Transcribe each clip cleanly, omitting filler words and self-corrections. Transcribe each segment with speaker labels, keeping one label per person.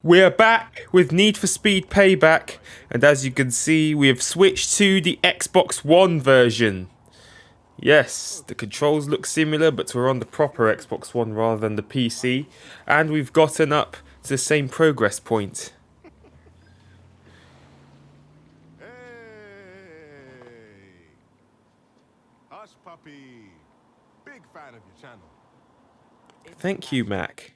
Speaker 1: We're back with Need for Speed Payback, and as you can see, we have switched to the Xbox One version. Yes, the controls look similar, but we're on the proper Xbox One rather than the PC, and we've gotten up to the same progress point.
Speaker 2: Hey, hush puppy, big fan of your channel.
Speaker 1: Thank you, Mac.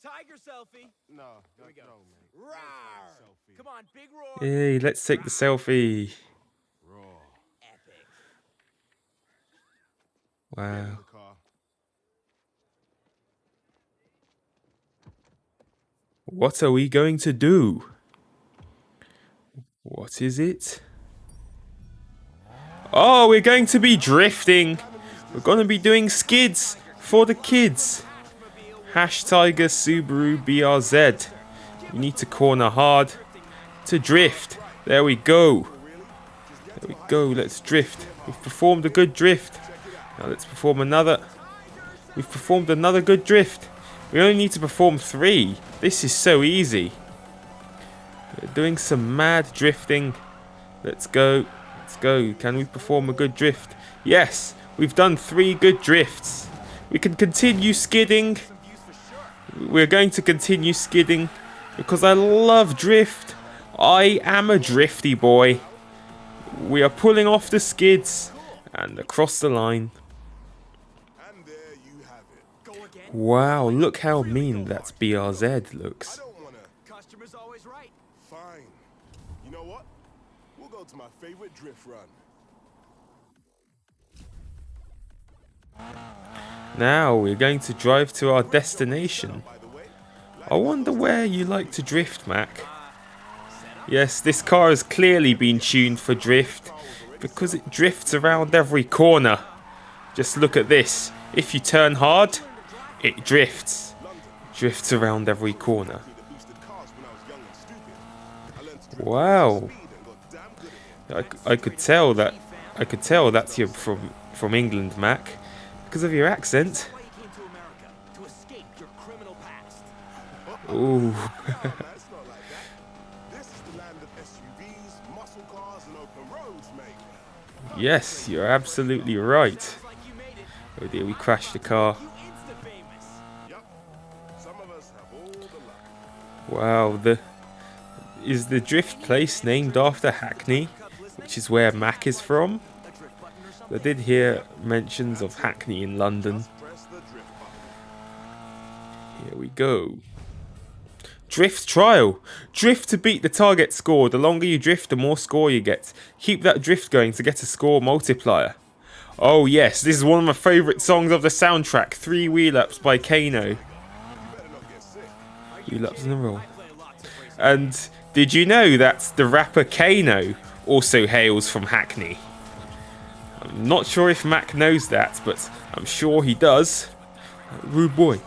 Speaker 3: Tiger selfie.
Speaker 2: No,
Speaker 3: Here we go.
Speaker 2: no, mate.
Speaker 3: Roar!
Speaker 2: Selfie.
Speaker 3: Come on, big roar.
Speaker 1: Hey, let's take the selfie.
Speaker 2: Raw.
Speaker 3: Epic.
Speaker 2: Get in
Speaker 1: Wow.
Speaker 2: the car.
Speaker 1: What are we going to do? What is it? Oh, we're going to be drifting. We're going to be doing skids for the kids. Tiger Subaru BRZ. You need to corner hard to drift. There we go. There we go. Let's drift. We've performed a good drift. Now let's perform another. We've performed another good drift. We only need to perform 3. This is so easy. We're doing some mad drifting. Let's go. Let's go. Can we perform a good drift? Yes. We've done 3 good drifts. We can continue skidding. We're going to continue skidding because I love drift. I am a drifty boy. We are pulling off the skids and across the line.
Speaker 2: And there you have it.
Speaker 3: Go again.
Speaker 1: Wow, look how mean that BRZ looks.
Speaker 2: I don't wanna.
Speaker 3: Customer's always right.
Speaker 2: Fine. You know what? We'll go to my favorite drift run.
Speaker 1: Now we're going to drive to our destination.
Speaker 2: By the way,
Speaker 1: I wonder where you like to drift, Mac. Yes, this car has clearly been tuned for drift because it drifts around every corner. Just look at this. If you turn hard, it drifts. Drifts around every corner.
Speaker 2: the boosted cars when I was young and stupid. I learned to drift
Speaker 1: Wow.
Speaker 2: speed and got damn good at it.
Speaker 1: I could tell that you're from England, Mac, because of your accent.
Speaker 3: Why you came to America? To escape your criminal past.
Speaker 1: Ooh.
Speaker 2: No, man, it's not like that. This is the land of SUVs, muscle cars, and open roads, mate.
Speaker 1: Yes, you're absolutely right.
Speaker 3: Sounds like you made it.
Speaker 1: Oh dear, we crashed the car.
Speaker 3: You Insta famous.
Speaker 2: Yup. Some of us have all the luck.
Speaker 1: Wow, is the drift place named after Hackney, which is where Mac is from?
Speaker 3: A drift button or
Speaker 1: I
Speaker 3: something?
Speaker 1: did hear mentions of Hackney in London.
Speaker 2: Press the drift button.
Speaker 1: Here we go. Drift trial. Drift to beat the target score. The longer you drift, the more score you get. Keep that drift going to get a score multiplier. Oh yes, this is one of my favourite songs of the soundtrack, 3 Wheel Ups by Kano. 3 laps in a row.
Speaker 3: I play lots of racing.
Speaker 1: And did you know that the rapper Kano also hails from Hackney? I'm not sure if Mac knows that, but I'm sure he does. Rude boy.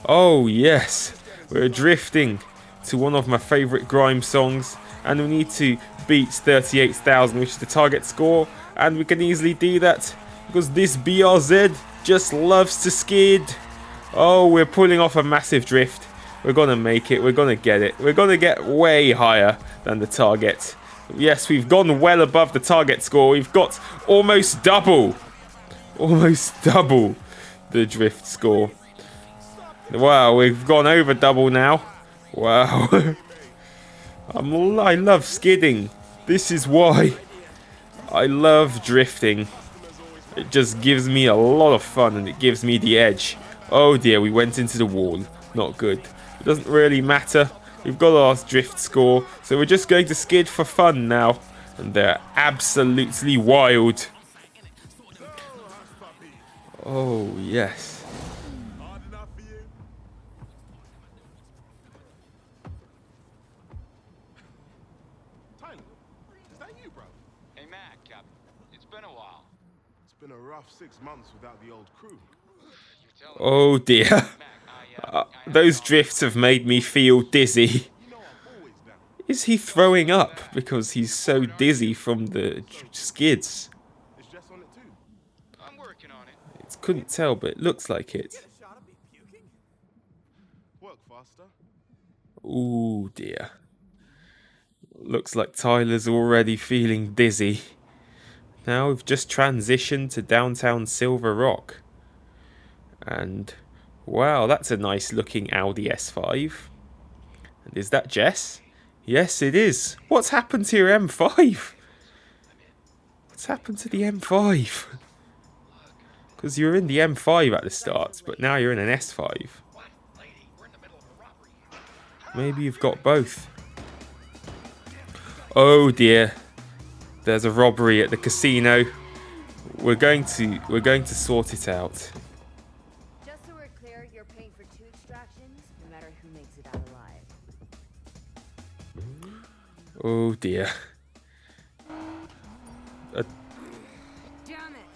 Speaker 1: Oh yes, we're drifting to one of my favourite grime songs, and we need to beat 38,000, which is the target score, and we can easily do that because this BRZ just loves to skid. Oh, we're pulling off a massive drift. We're gonna make it. We're gonna get it. We're gonna get way higher than the target. Yes, we've gone well above the target score. We've got almost double the drift score. Wow, we've gone over double now. Wow. I love skidding. This is why I love drifting. It just gives me a lot of fun and it gives me the edge. Oh dear, we went into the wall. Not good. It doesn't really matter. We've got our drift score, so we're just going to skid for fun now. And they're absolutely wild. Oh yes.
Speaker 2: Hard enough for you? Tyler, is that you, bro?
Speaker 4: Hey, Mac, it's been a while.
Speaker 2: It's been a rough 6 months without the old crew.
Speaker 4: You're telling
Speaker 1: Oh dear.
Speaker 4: Mac, I
Speaker 1: Those drifts have made me feel dizzy.
Speaker 2: You know I'm always down.
Speaker 1: Is he throwing up because he's so dizzy from the skids?
Speaker 2: It's just on it too.
Speaker 4: I'm working on it.
Speaker 1: Couldn't tell, but it looks like it.
Speaker 3: Get a shot of me puking?
Speaker 2: Work faster.
Speaker 1: Oh dear. Looks like Tyler's already feeling dizzy. Now we've just transitioned to downtown Silver Rock. And wow, that's a nice looking Audi S5. And is that Jess? Yes, it is. What's happened to your M5? What's happened to the M5? Because you were in the M5 at the start, but now you're in an S5. Maybe you've got both. Oh dear. There's a robbery at the casino. We're going to sort it out.
Speaker 5: Just so we're clear, you're paying for 2 extractions, no matter who makes it out alive.
Speaker 1: Oh dear.
Speaker 5: Damn it!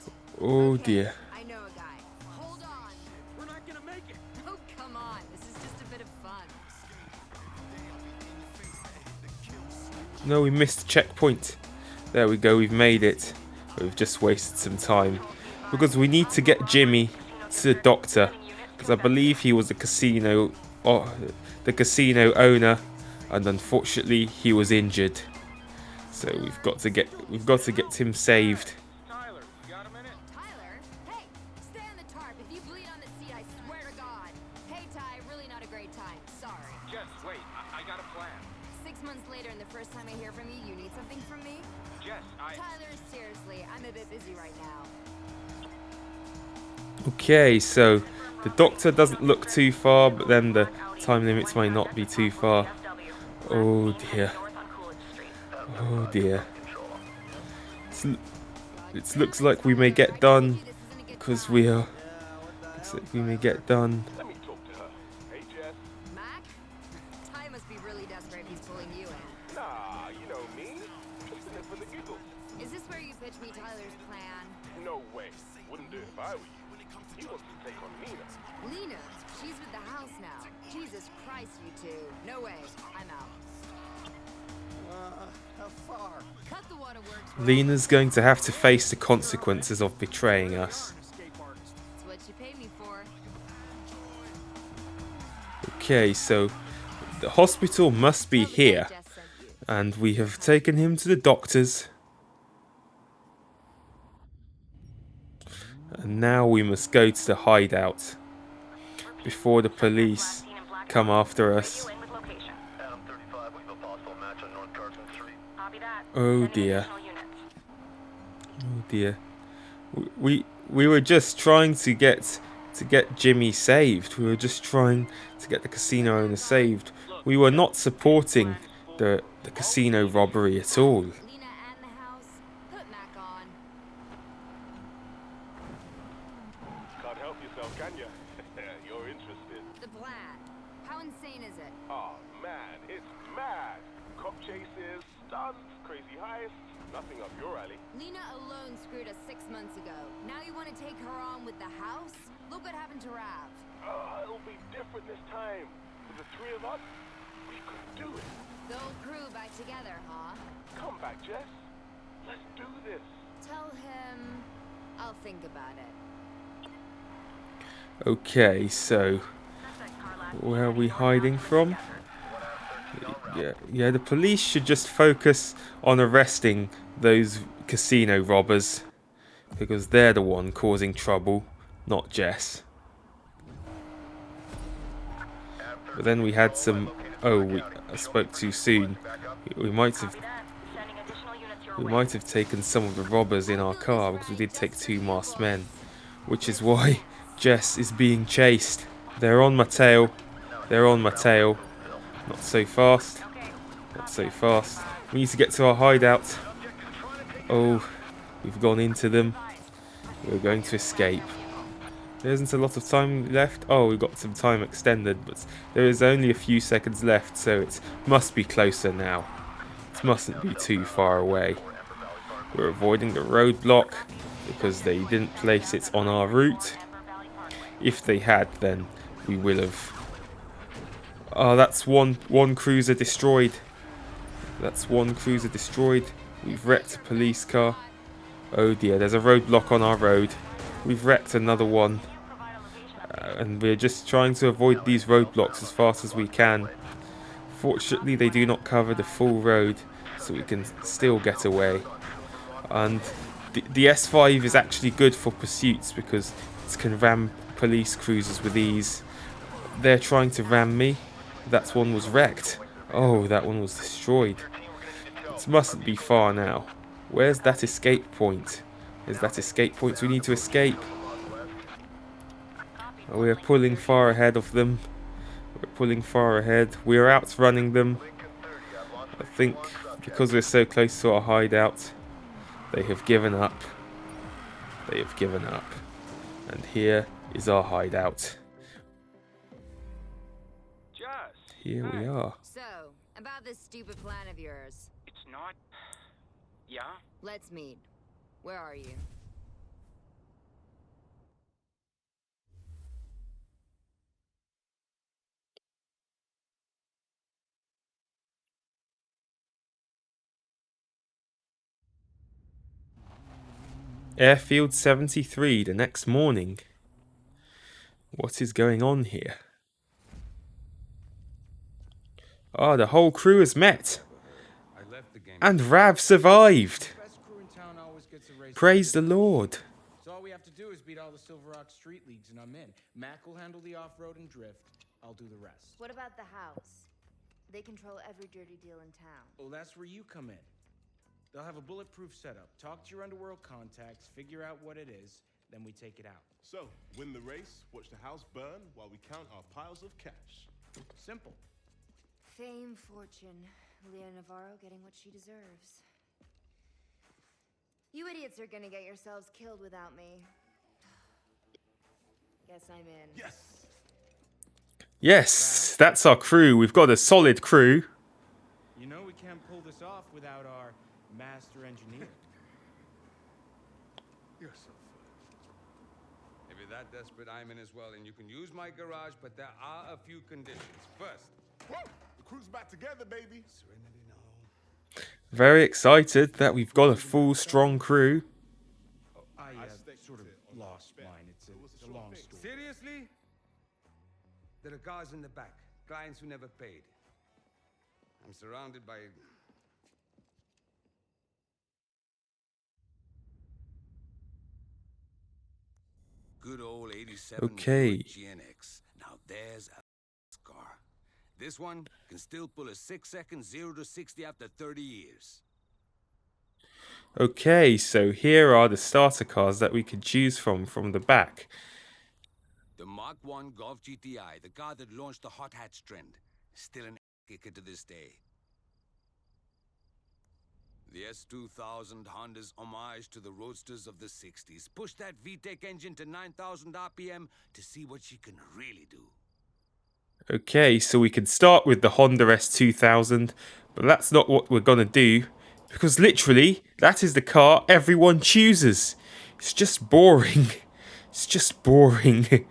Speaker 1: Oh
Speaker 5: Okay,
Speaker 1: dear.
Speaker 5: I know a guy. Hold on.
Speaker 3: We're not gonna make it.
Speaker 5: Oh, come on. This is just a bit of fun.
Speaker 1: No, we missed the checkpoint. There we go, we've made it. We've just wasted some time. Because we need to get Jimmy to the doctor. Because I believe he was the casino owner, and unfortunately he was injured. So we've got to get him saved.
Speaker 3: Tyler, you got a minute?
Speaker 5: Tyler? Hey, stay on the tarp. If you bleed on the seat, I swear to God. Hey, Ty, really not a great time. Sorry.
Speaker 3: Jess, wait. I got a plan.
Speaker 5: 6 months later, and the first time I hear from you, you need something from me?
Speaker 3: Jess,
Speaker 5: Tyler, seriously, I'm a bit busy right now.
Speaker 1: Okay, so the doctor doesn't look too far, but then the time limits might not be too far. Oh dear. Oh dear. It looks like we may get done because we are. Looks like we may get done.
Speaker 2: Let me talk to her. Hey, Jess.
Speaker 5: Mac? Ty must be really desperate if he's pulling you in.
Speaker 2: Nah, you know me. Just in it for the giggles.
Speaker 5: Is this where you pitch me Tyler's plan?
Speaker 2: No way. Wouldn't do it if I were you. He wants to take on Nina.
Speaker 5: Lena, she's with the house now. Jesus Christ, you two. No way. I'm out.
Speaker 3: How far?
Speaker 5: Cut the waterworks. bro.
Speaker 1: Lena's going to have to face the consequences of betraying us.
Speaker 3: Escape artist.
Speaker 5: It's what you paid me for.
Speaker 1: Okay, so the hospital must be
Speaker 5: Tell me
Speaker 1: here,
Speaker 5: what Jess sent you.
Speaker 1: and we have taken him to the doctors. And now we must go to the hideout before the police come after us. Oh dear. Oh dear. We were just trying to get Jimmy saved. We were just trying to get the casino owner saved. We were not supporting the casino robbery at all.
Speaker 5: Lena and the house. Put Mac on.
Speaker 2: Can't help yourself, can you? You're interested.
Speaker 5: The plan. How insane is it?
Speaker 2: Oh, man, it's mad. Cop chases, stunts, crazy heists. Nothing up your alley.
Speaker 5: Lena alone screwed us 6 months ago. Now you want to take her on with the house? Look what happened to Rav.
Speaker 2: It'll be different this time. With the 3 of us, we could do it.
Speaker 5: The whole crew back together, huh?
Speaker 2: Come back, Jess. Let's do this.
Speaker 5: Tell him I'll think about it.
Speaker 1: Okay, so where are we hiding from? Yeah, the police should just focus on arresting those casino robbers because they're the one causing trouble, not Jess. But then we had some. Oh, I spoke too soon. We might have taken some of the robbers in our car because we did take 2 masked men, which is why Jess is being chased. They're on my tail. They're on my tail. Not so fast. Not so fast. We need to get to our hideout. Oh, we've gone into them. We're going to escape. There isn't a lot of time left. Oh, we've got some time extended, but there is only a few seconds left, so it must be closer now. It mustn't be too far away. We're avoiding the roadblock because they didn't place it on our route. If they had, then we will have. Oh, that's one cruiser destroyed. That's one cruiser destroyed. We've wrecked a police car. Oh dear, there's a roadblock on our road. We've wrecked another one. and we're just trying to avoid these roadblocks as fast as we can. Fortunately, they do not cover the full road, so we can still get away. And the S5 is actually good for pursuits because it can ram police cruisers with ease. They're trying to ram me. That one was wrecked. Oh, that one was destroyed. It mustn't be far now. Where's that escape point? There's that escape point. We need to escape. Oh, we are pulling far ahead of them. We're pulling far ahead. We are outrunning them. I think because we're so close to our hideout, they have given up. They have given up. And here is our hideout. Here we are.
Speaker 5: So, about this stupid plan of yours.
Speaker 3: It's not. Yeah?
Speaker 5: Let's meet. Where are you?
Speaker 1: Airfield 73 the next morning. What is going on here? Ah, the whole crew has met. And Rav survived. Praise the Lord.
Speaker 6: So all we have to do is beat all the Silver Rock street leagues and I'm in. Mac will handle the off-road and drift. I'll do the rest.
Speaker 5: What about the house? They control every dirty deal in town.
Speaker 6: Oh, that's where you come in. They'll have a bulletproof setup. Talk to your underworld contacts, figure out what it is, then we take it out.
Speaker 2: So, win the race, watch the house burn while we count our piles of cash.
Speaker 6: Simple.
Speaker 5: Fame, fortune, Leah Navarro getting what she deserves. You idiots are gonna get yourselves killed without me. Guess I'm in.
Speaker 2: Yes!
Speaker 1: Yes, that's our crew. We've got a solid crew.
Speaker 6: You know we can't pull this off without our master engineer.
Speaker 2: You're so funny.
Speaker 7: If you're that desperate, I'm in as well, and you can use my garage, but there are a few conditions. First,
Speaker 2: Whoa! The crew's back together, baby!
Speaker 7: serenity now.
Speaker 1: Very excited that we've got a full, strong crew.
Speaker 6: I sort of lost mine. It's a long story.
Speaker 7: Seriously? There are cars in the back, clients who never paid. I'm surrounded by... Good old 87
Speaker 1: Okay.
Speaker 7: GNX. Now there's a car. This one can still pull a 6-second 0 to 60 after 30 years.
Speaker 1: Okay, so here are the starter cars that we could choose from the back.
Speaker 7: The Mark 1 Golf GTI, the car that launched the hot hatch trend, still an kicker to this day. The S2000 Honda's homage to the roadsters of the 60s. Push that VTEC engine to 9,000 RPM to see what she can really do.
Speaker 1: Okay, so we can start with the Honda S2000, but that's not what we're gonna do, because literally, that is the car everyone chooses. It's just boring. It's just boring.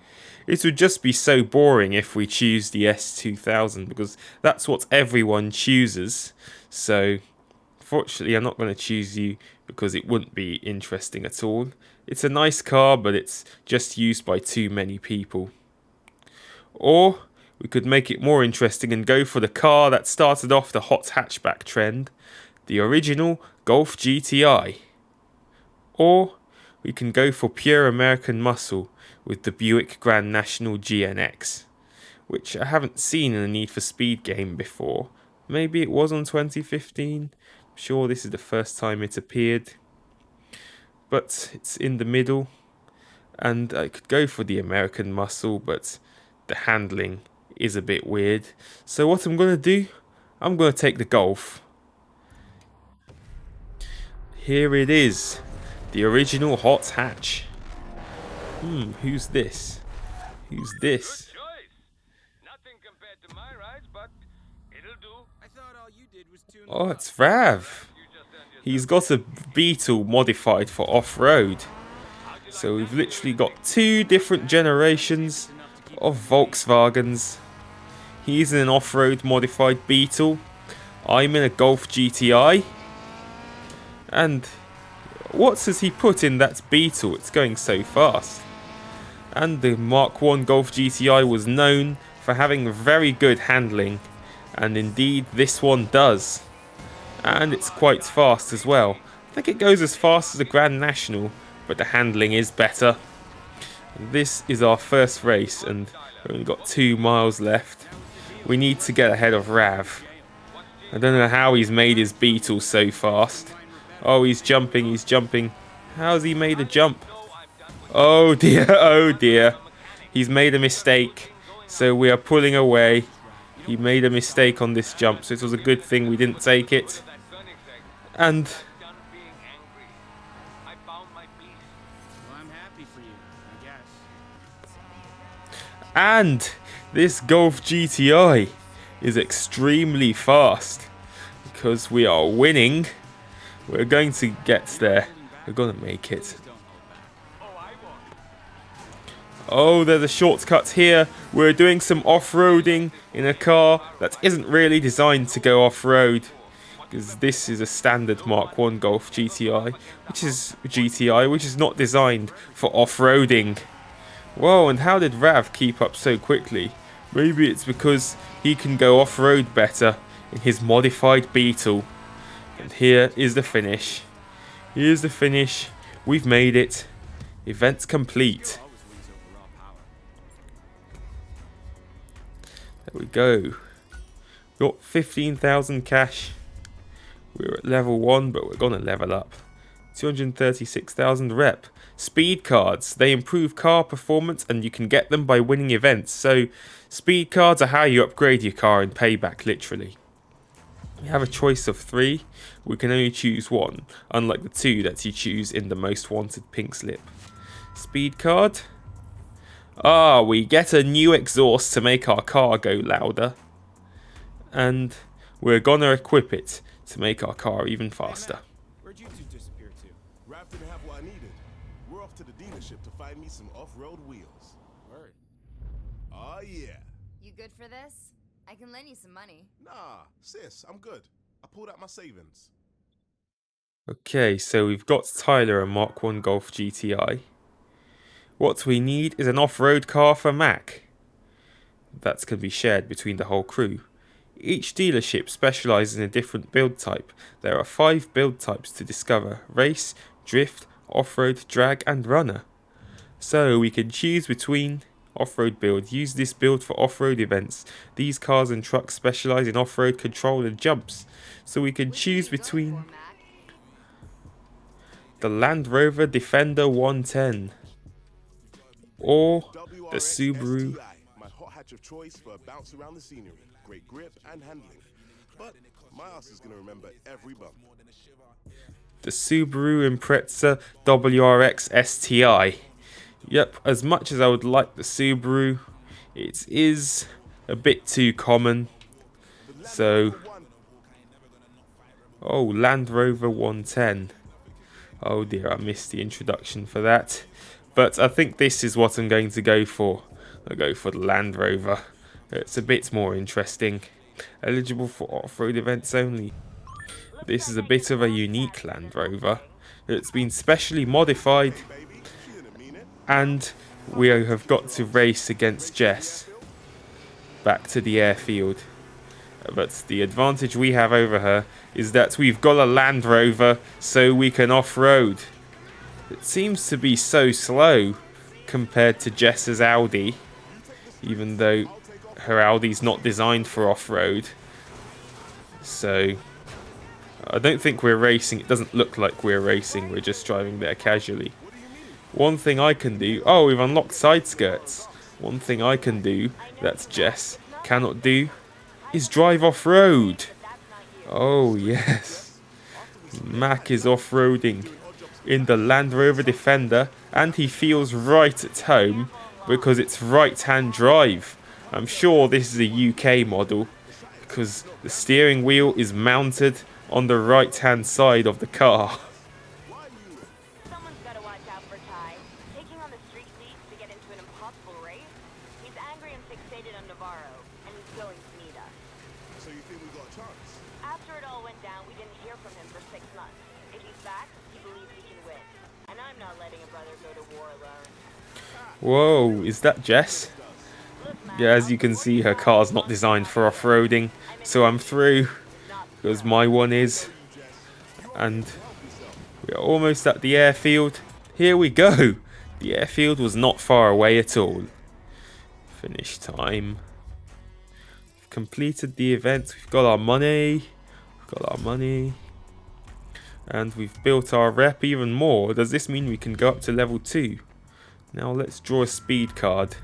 Speaker 1: It would just be so boring if we choose the S2000, because that's what everyone chooses. So, fortunately, I'm not going to choose you, because it wouldn't be interesting at all. It's a nice car, but it's just used by too many people. Or, we could make it more interesting and go for the car that started off the hot hatchback trend, the original Golf GTI. Or, we can go for pure American muscle with the Buick Grand National GNX, which I haven't seen in a Need for Speed game before. Maybe it was on 2015. I'm sure this is the first time it appeared. But it's in the middle, and I could go for the American muscle, but the handling is a bit weird. So what I'm going to do, I'm going to take the Golf. Here it is, the original hot hatch. Who's this? Who's this?
Speaker 4: Good choice. Nothing compared to my rides, but it'll do.
Speaker 6: I thought all you did was tune
Speaker 1: Oh, it's Rav. He's got a Beetle modified for off-road. So we've literally got two different generations of Volkswagens. He's in an off-road modified Beetle. I'm in a Golf GTI. And what has he put in that Beetle? It's going so fast. And the Mark 1 Golf GTI was known for having very good handling, and indeed this one does. And it's quite fast as well. I think it goes as fast as a Grand National, but the handling is better. This is our first race and we've only got 2 miles left. We need to get ahead of Rav. I don't know how he's made his Beetle so fast. Oh, he's jumping, he's jumping. How's he made a jump? Oh dear, oh dear. He's made a mistake, so we are pulling away. He made a mistake on this jump, so it was a good thing we didn't take it. And this Golf GTI is extremely fast because we are winning. We're going to get there. We're going to make it. Oh, there's a shortcut here. We're doing some off-roading in a car that isn't really designed to go off-road, because this is a standard Mark 1 Golf GTI, which is not designed for off-roading. Whoa, and how did Rav keep up so quickly? Maybe it's because he can go off-road better in his modified Beetle. And here is the finish. Here's the finish. We've made it. Event's complete. There we go. Got 15,000 cash. We're at level 1, but we're going to level up. 236,000 rep. Speed cards. They improve car performance and you can get them by winning events. So speed cards are how you upgrade your car in Payback, literally. We have a choice of 3. We can only choose 1, unlike the 2 that you choose in the most wanted pink slip. Speed card. Ah, we get a new exhaust to make our car go louder. And we're gonna equip it to make our car even faster.
Speaker 6: Where'd you two disappear to?
Speaker 2: Rav didn't have what I needed. We're off to the dealership to find me some off-road wheels.
Speaker 6: Word.
Speaker 2: Oh yeah.
Speaker 5: You good for this? I can lend you some money.
Speaker 2: Nah, sis, I'm good. I pulled out my savings.
Speaker 1: Okay, so we've got Tyler a Mark 1 Golf GTI. What we need is an off-road car for Mac. That can be shared between the whole crew. Each dealership specialises in a different build type. There are 5 build types to discover: race, drift, off-road, drag and runner. So we can choose between off-road build. Use this build for off-road events. These cars and trucks specialise in off-road control and jumps. So we can choose between the Land Rover Defender 110 or the Subaru.
Speaker 2: SLIDIN, my hot hatch of choice for a bounce around the scenery. Great grip and handling. But my ass is gonna remember every bump.
Speaker 1: The Subaru Impreza WRX STI. Yep, as much as I would like the Subaru, it is a bit too common. So, oh, Land Rover 110. Oh dear, I missed the introduction for that. But I think this is what I'm going to go for. I'll go for the Land Rover. It's a bit more interesting. Eligible for off-road events only. This is a bit of a unique Land Rover. It's been specially modified. And we have got to race against Jess. Back to the airfield. But the advantage we have over her is that we've got a Land Rover, so we can off-road. It seems to be so slow compared to Jess's Audi, even though her Audi's not designed for off-road. So I don't think we're racing. It doesn't look like we're racing. We're just driving there casually. One thing I can do... Oh, we've unlocked side skirts. One thing I can do that Jess cannot do is drive off-road. Oh, yes. Mac is off-roading in the Land Rover Defender, and he feels right at home because it's right-hand drive. I'm sure this is a UK model because the steering wheel is mounted on the right-hand side of the car.
Speaker 8: Someone's got to watch out for Ty. Taking on the street league to get into an impossible race? He's angry and fixated on Navarro, and he's going to meet us.
Speaker 2: So you think we got a chance?
Speaker 8: After it all went down, we didn't hear from him for 6 months. If he's back, he believes he can win. And I'm not letting a brother go to war alone.
Speaker 1: Whoa, is that Jess? Yeah, as you can see, her car's not designed for off-roading, so I'm through, because my one is. And we're almost at the airfield. Here we go! The airfield was not far away at all. Finish time. We've completed the event, we've got our money. And we've built our rep even more. Does this mean we can go up to level 2? Now let's draw a speed card.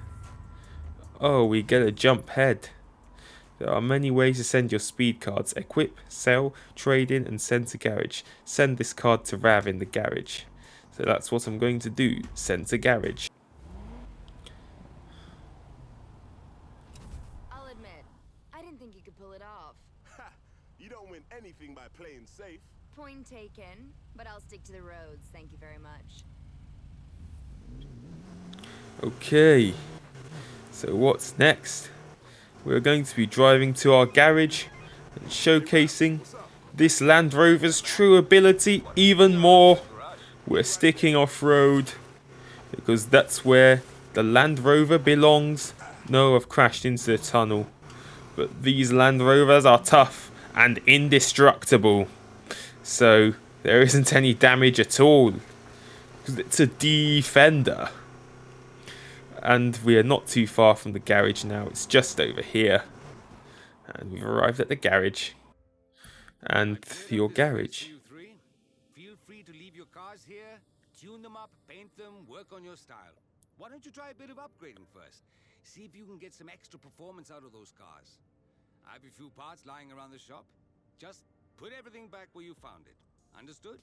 Speaker 1: Oh, we get a jump head. There are many ways to send your speed cards. Equip, sell, trade in, and send to garage. Send this card to Rav in the garage. So that's what I'm going to do. Send to garage.
Speaker 5: I'll admit, I didn't think you could pull it off.
Speaker 2: Ha! You don't win anything by playing safe.
Speaker 5: Point taken, but I'll stick to the roads, thank you very much.
Speaker 1: Okay. So what's next? We're going to be driving to our garage and showcasing this Land Rover's true ability even more. We're sticking off-road because that's where the Land Rover belongs. No, I've crashed into the tunnel. But these Land Rovers are tough and indestructible. So there isn't any damage at all. Because it's a Defender. And we are not too far from the garage now. It's just over here. And we've arrived at the garage. And your garage.
Speaker 7: Feel free to leave your cars here, tune them up, paint them, work on your style. Why don't you try a bit of upgrading first? See if you can get some extra performance out of those cars. I have a few parts lying around the shop. Just put everything back where you found it. Understood?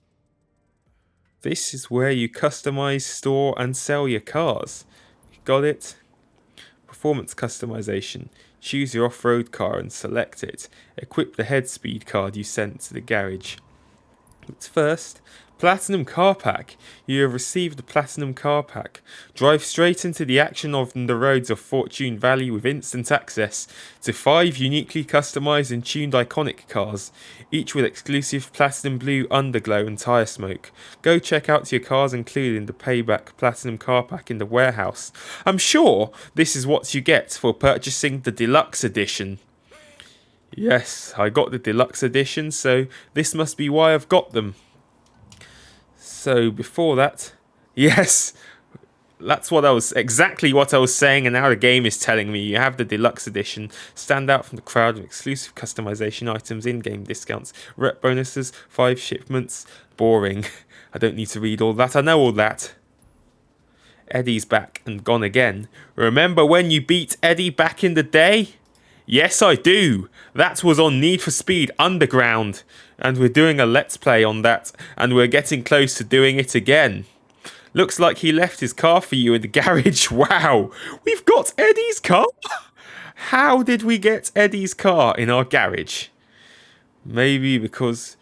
Speaker 1: This is where you customize, store, and sell your cars. Got it? Performance customization. Choose your off-road car and select it. Equip the head speed card you sent to the garage. But first, Platinum Car Pack. You have received the Platinum Car Pack. Drive straight into the action on the roads of Fortune Valley with instant access to 5 uniquely customized and tuned iconic cars, each with exclusive Platinum Blue underglow and tyre smoke. Go check out your cars included in the Payback Platinum Car Pack in the warehouse. I'm sure this is what you get for purchasing the Deluxe Edition. Yes, I got the Deluxe Edition, so this must be why I've got them. So before that, yes, that's exactly what I was saying, and now the game is telling me you have the Deluxe Edition. Stand out from the crowd with exclusive customization items, in-game discounts, rep bonuses, 5 shipments. Boring. I don't need to read all that, I know all that. Eddie's back and gone again. Remember when you beat Eddie back in the day? Yes, I do. That was on Need for Speed Underground. And we're doing a Let's Play on that. And we're getting close to doing it again. Looks like he left his car for you in the garage. Wow. We've got Eddie's car? How did we get Eddie's car in our garage? Maybe because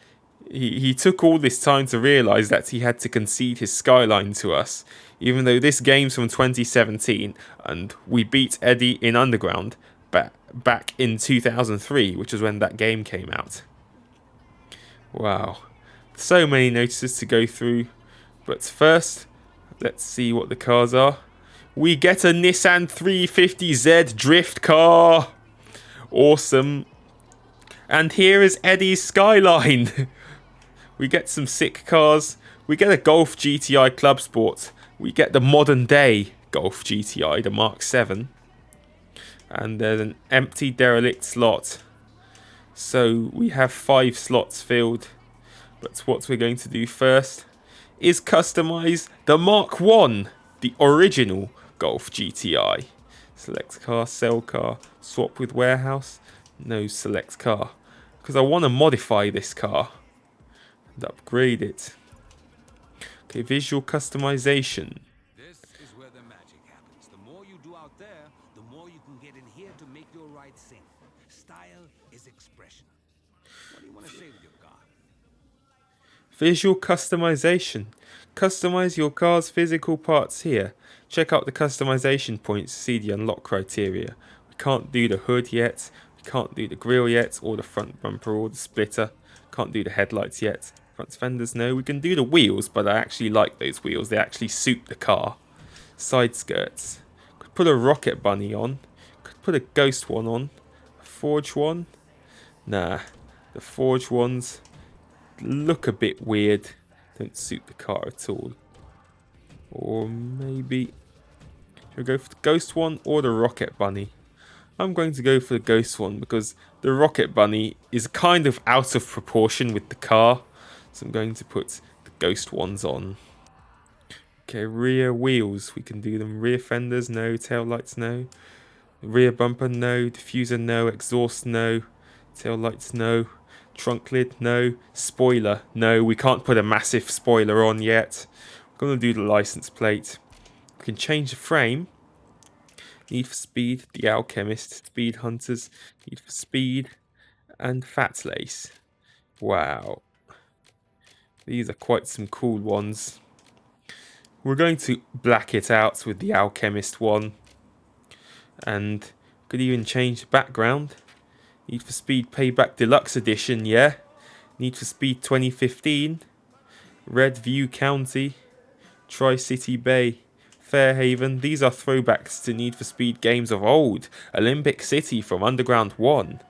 Speaker 1: he took all this time to realise that he had to concede his Skyline to us. Even though this game's from 2017. And we beat Eddie in Underground back in 2003, which was when that game came out. Wow, so many notices to go through, but first let's see what the cars are. We get a Nissan 350Z drift car, awesome. And here is Eddie's Skyline. We get some sick cars. We get a Golf GTI Club Sport. We get the modern day Golf GTI, the Mark 7. And there's an empty derelict slot. So we have 5 slots filled. But what we're going to do first is customize the Mark 1, the original Golf GTI. Select car, sell car, swap with warehouse. No, select car. Because I want to modify this car and upgrade it. Okay, visual customization.
Speaker 7: This is where the magic happens. The more you do out there, the more you can get in here to make your ride sing. Style is expression. What do you want to say with your car?
Speaker 1: Visual customization. Customize your car's physical parts here. Check out the customization points to see the unlock criteria. We can't do the hood yet. We can't do the grille yet, or the front bumper, or the splitter. Can't do the headlights yet. Front fenders, no. We can do the wheels, but I actually like those wheels. They actually suit the car. side skirts. Could put a rocket bunny on. Could put a ghost one on. A forge one. Nah, the forge ones look a bit weird. Don't suit the car at all. Or maybe should we go for the ghost one or the rocket bunny? I'm going to go for the ghost one because the rocket bunny is kind of out of proportion with the car. So I'm going to put the ghost ones on. Okay, rear wheels, we can do them. Rear fenders, no. Tail lights, no. Rear bumper, no. Diffuser, no. Exhaust, no. Tail lights, no. Trunk lid, no. Spoiler, no. We can't put a massive spoiler on yet. We're going to do the license plate. We can change the frame. Need for Speed, The Alchemist, Speed Hunters, Need for Speed, and Fat Lace. Wow. These are quite some cool ones. We're going to black it out with the Alchemist one. And could even change the background. Need for Speed Payback Deluxe Edition, yeah. Need for Speed 2015. Red View County. Tri-City Bay. Fairhaven. These are throwbacks to Need for Speed games of old. Olympic City from Underground 1.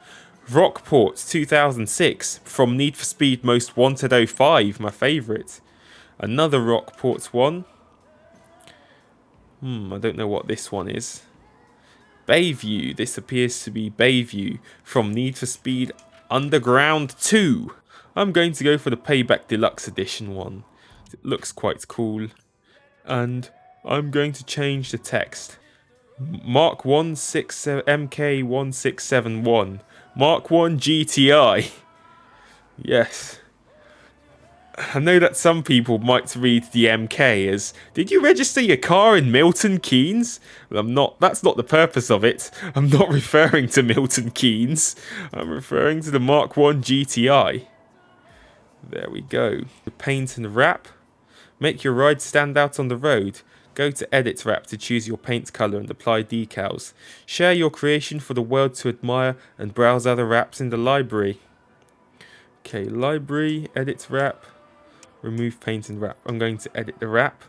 Speaker 1: Rockport 2006 from Need for Speed Most Wanted 05, my favourite. Another Rockport one. I don't know what this one is. Bayview. This appears to be Bayview from Need for Speed Underground 2. I'm going to go for the Payback Deluxe Edition one. It looks quite cool. And I'm going to change the text. Mark MK1671. Mark 1 GTI. Yes. I know that some people might read the MK as, did you register your car in Milton Keynes? Well, that's not the purpose of it. I'm not referring to Milton Keynes. I'm referring to the Mark 1 GTI. There we go. The paint and wrap. Make your ride stand out on the road. Go to Edit Wrap to choose your paint colour and apply decals. Share your creation for the world to admire and browse other wraps in the library. Okay, library, Edit Wrap. Remove paint and wrap. I'm going to edit the wrap.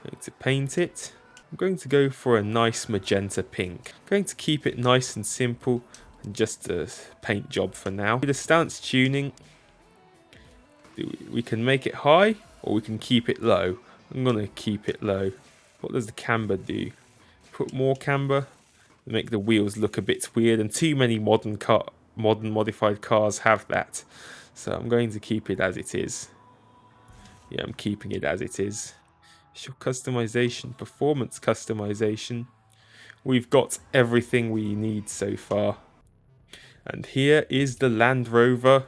Speaker 1: I'm going to paint it. I'm going to go for a nice magenta pink. I'm going to keep it nice and simple and just a paint job for now. With the stance tuning, we can make it high or we can keep it low. I'm going to keep it low. What does the camber do? Put more camber, make the wheels look a bit weird, and too many modern modified cars have that. So I'm going to keep it as it is. Yeah, I'm keeping it as it is. Show customization, performance customization. We've got everything we need so far. And here is the Land Rover.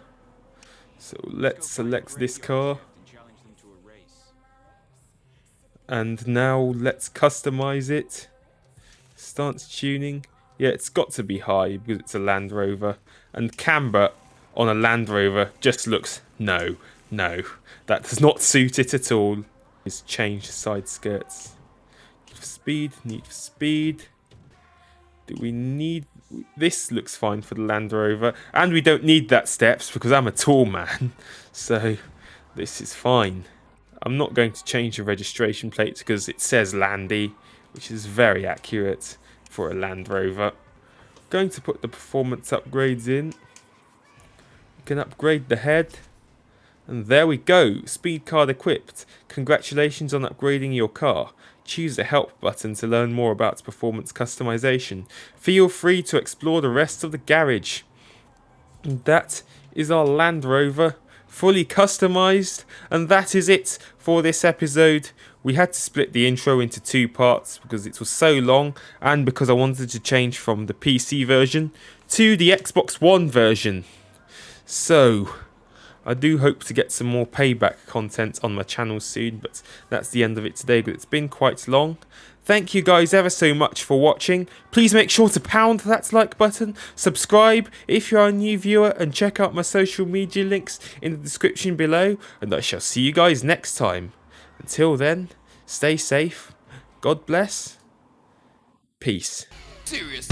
Speaker 1: So let's select this car. And now let's customize it. Stance tuning. Yeah, it's got to be high because it's a Land Rover. And camber on a Land Rover just looks no. That does not suit it at all. Let's change the side skirts. Need for speed. Do we need... This looks fine for the Land Rover. And we don't need that steps because I'm a tall man. So this is fine. I'm not going to change the registration plates because it says Landy, which is very accurate for a Land Rover. I'm going to put the performance upgrades in. We can upgrade the head. And there we go, speed card equipped. Congratulations on upgrading your car. Choose the help button to learn more about performance customization. Feel free to explore the rest of the garage. And that is our Land Rover, fully customized, and that is it for this episode. We had to split the intro into 2 parts because it was so long and because I wanted to change from the PC version to the Xbox One version. So I do hope to get some more Payback content on my channel soon, but that's the end of it today, but it's been quite long. Thank you guys ever so much for watching. Please make sure to pound that like button, subscribe if you are a new viewer, and check out my social media links in the description below, and I shall see you guys next time. Until then, stay safe, God bless, peace.
Speaker 9: Serious.